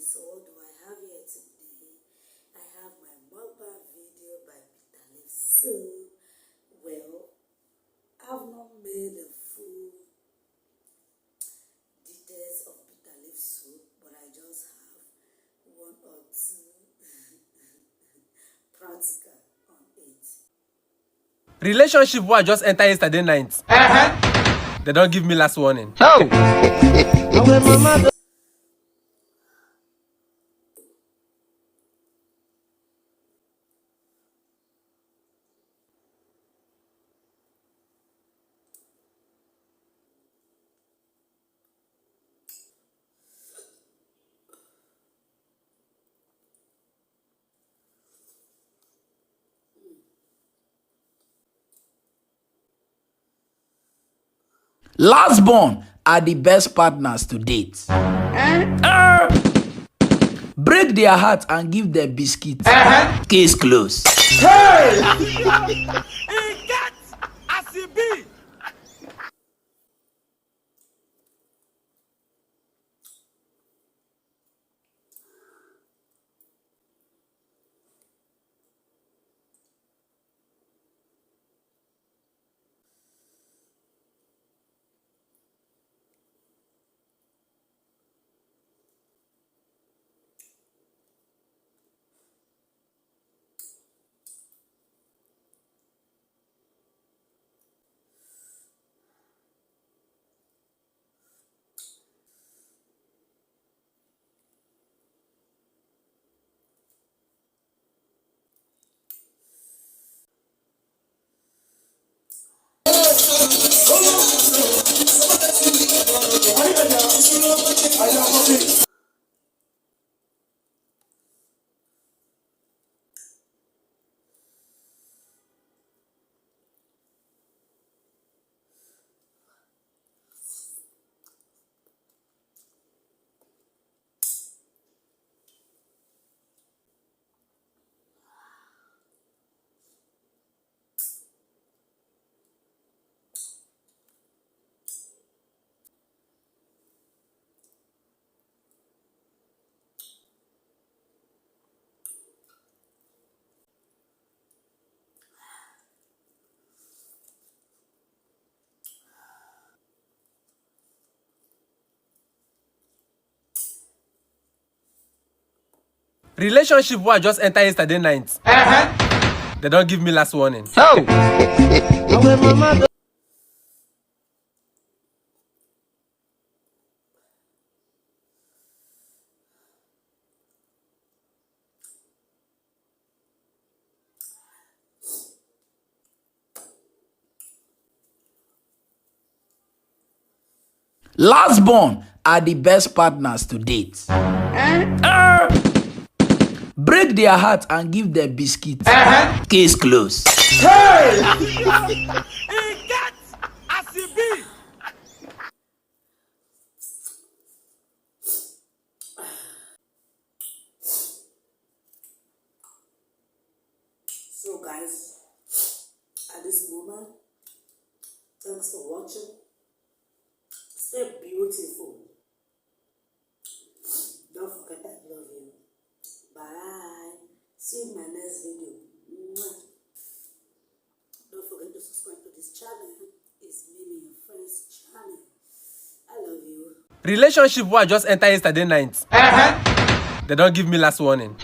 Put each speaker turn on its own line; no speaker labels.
So what do I have here today? I have my mukbang video by Bitter Leaf Soup. Well, I've not made a full details of Bitter Leaf Soup, but I just have one or two practical on it.
Relationship wey I just enter yesterday night. They don't give me last warning.
Last born are the best partners to date. Break their heart and give them biscuits. Case closed.
Relationship wey I just enter yesterday night. They don't give me last warning.
Last born are the best partners to date. Break their heart and give them biscuits. Case closed.
So guys, at this moment, thanks for watching. Stay beautiful. Don't forget I love you. Bye. See you in my next video. Mwah. Don't forget to subscribe to this channel. It's Mimi, your friend's channel. I love you.
Relationship wey I just enter yesterday night. They don't give me last warning.